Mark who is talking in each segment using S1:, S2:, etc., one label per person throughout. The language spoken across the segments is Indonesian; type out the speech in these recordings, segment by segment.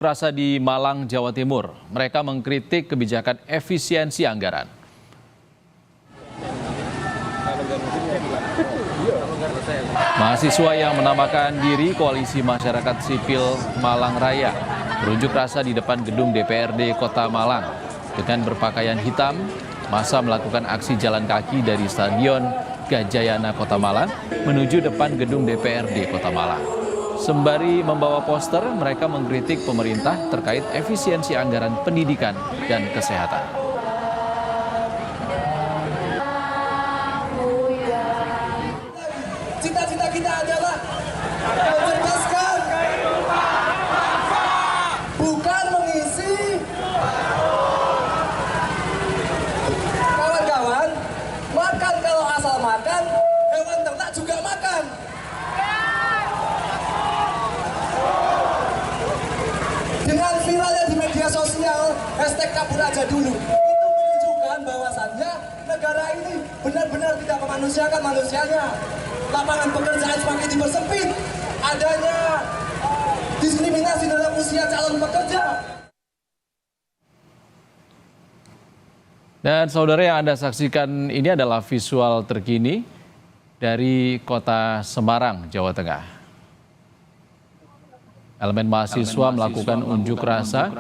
S1: Rasa di Malang, Jawa Timur, mereka mengkritik kebijakan efisiensi anggaran. Mahasiswa yang menamakan diri Koalisi Masyarakat Sipil Malang Raya berunjuk rasa di depan gedung DPRD Kota Malang. Dengan berpakaian hitam, massa melakukan aksi jalan kaki dari Stadion Gajayana Kota Malang menuju depan gedung DPRD Kota Malang. Sembari membawa poster, mereka mengkritik pemerintah terkait efisiensi anggaran pendidikan dan kesehatan.
S2: Cita-cita kita adalah mencerdaskan, bukan mengisi. Kawan-kawan, makan kalau asal makan, hewan ternak juga makan. Dengan viralnya di media sosial, #kabur aja dulu, itu menunjukkan bahwasannya negara ini benar-benar tidak memanusiakan manusianya. Lapangan pekerjaan semakin dipersempit, adanya diskriminasi dalam usia calon pekerja.
S1: Dan saudara, yang Anda saksikan ini adalah visual terkini dari Kota Semarang, Jawa Tengah. Elemen mahasiswa melakukan unjuk rasa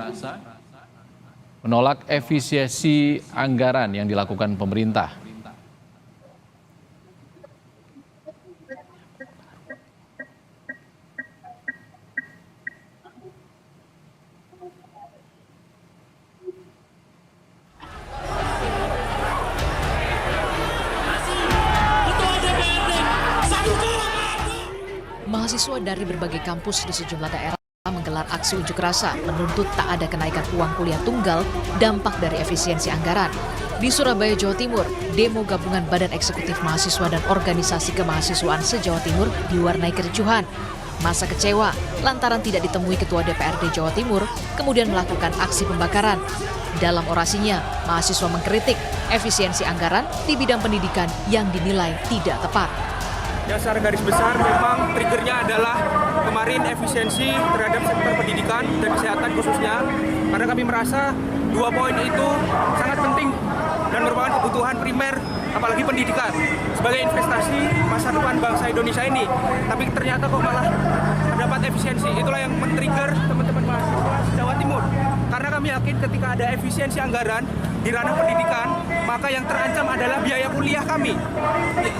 S1: menolak efisiensi anggaran yang dilakukan pemerintah.
S3: Mahasiswa dari berbagai kampus di sejumlah daerah menggelar aksi unjuk rasa menuntut tak ada kenaikan uang kuliah tunggal dampak dari efisiensi anggaran. Di Surabaya, Jawa Timur, demo gabungan Badan Eksekutif Mahasiswa dan Organisasi Kemahasiswaan se-Jawa Timur diwarnai kericuhan. Massa kecewa lantaran tidak ditemui Ketua DPRD Jawa Timur, kemudian melakukan aksi pembakaran. Dalam orasinya, mahasiswa mengkritik efisiensi anggaran di bidang pendidikan yang dinilai tidak tepat.
S4: Ya, secara garis besar memang triggernya adalah kemarin efisiensi terhadap sektor pendidikan dan kesehatan khususnya, karena kami merasa dua poin itu sangat penting dan merupakan kebutuhan primer, apalagi pendidikan sebagai investasi masa depan bangsa Indonesia ini. Tapi ternyata kok malah terdapat efisiensi. Itulah yang men-trigger teman-teman mahasiswa Jawa Timur, karena kami yakin ketika ada efisiensi anggaran di ranah pendidikan, maka yang terancam adalah biaya kuliah kami.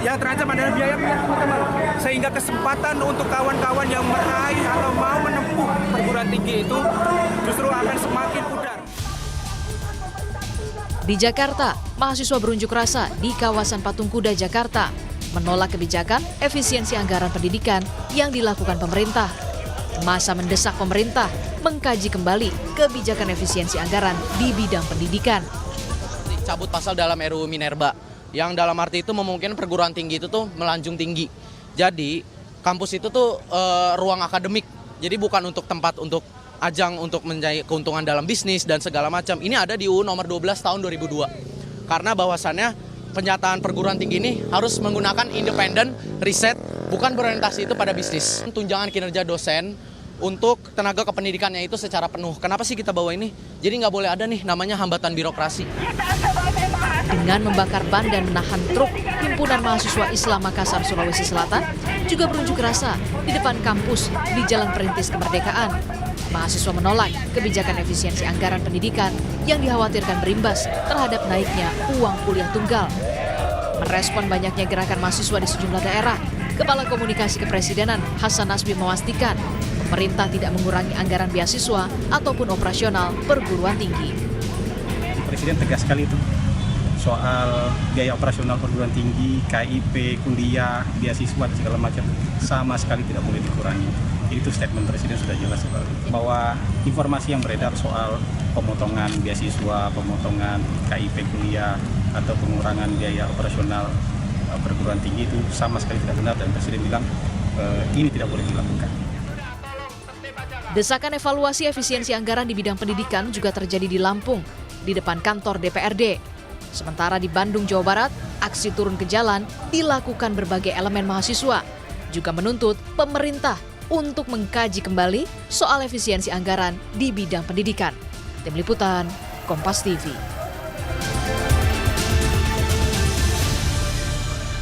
S4: Yang terancam adalah biaya kuliah teman-teman. Sehingga kesempatan untuk kawan-kawan yang meraih atau mau menempuh perguruan tinggi itu justru akan semakin pudar.
S3: Di Jakarta, mahasiswa berunjuk rasa di kawasan Patung Kuda, Jakarta, menolak kebijakan efisiensi anggaran pendidikan yang dilakukan pemerintah. Massa mendesak pemerintah mengkaji kembali kebijakan efisiensi anggaran di bidang pendidikan.
S5: Cabut pasal dalam RUU Minerba, yang dalam arti itu memungkinkan perguruan tinggi itu tuh melanjung tinggi. Jadi kampus itu tuh ruang akademik, jadi bukan untuk tempat untuk ajang untuk mencari keuntungan dalam bisnis dan segala macam. Ini ada di UU nomor 12 tahun 2002. Karena bahwasannya penyataan perguruan tinggi ini harus menggunakan independen riset, bukan berorientasi itu pada bisnis. Tunjangan kinerja dosen untuk tenaga kependidikannya itu secara penuh. Kenapa sih kita bawa ini? Jadi nggak boleh ada nih namanya hambatan birokrasi.
S3: Dengan membakar ban dan menahan truk, Himpunan Mahasiswa Islam Makassar, Sulawesi Selatan juga berunjuk rasa di depan kampus di Jalan Perintis Kemerdekaan. Mahasiswa menolak kebijakan efisiensi anggaran pendidikan yang dikhawatirkan berimbas terhadap naiknya uang kuliah tunggal. Merespon banyaknya gerakan mahasiswa di sejumlah daerah, Kepala Komunikasi Kepresidenan Hasan Nasbi memastikan pemerintah tidak mengurangi anggaran beasiswa ataupun operasional perguruan tinggi.
S6: Presiden tegas sekali itu soal biaya operasional perguruan tinggi, KIP, kuliah, beasiswa dan segala macam sama sekali tidak boleh dikurangi. Itu statement Presiden sudah jelas bahwa informasi yang beredar soal pemotongan beasiswa, pemotongan KIP kuliah atau pengurangan biaya operasional perguruan tinggi itu sama sekali tidak benar, dan Presiden bilang ini tidak boleh dilakukan.
S3: Desakan evaluasi efisiensi anggaran di bidang pendidikan juga terjadi di Lampung, di depan kantor DPRD. Sementara di Bandung, Jawa Barat, aksi turun ke jalan dilakukan berbagai elemen mahasiswa, juga menuntut pemerintah untuk mengkaji kembali soal efisiensi anggaran di bidang pendidikan. Tim Liputan, Kompas TV.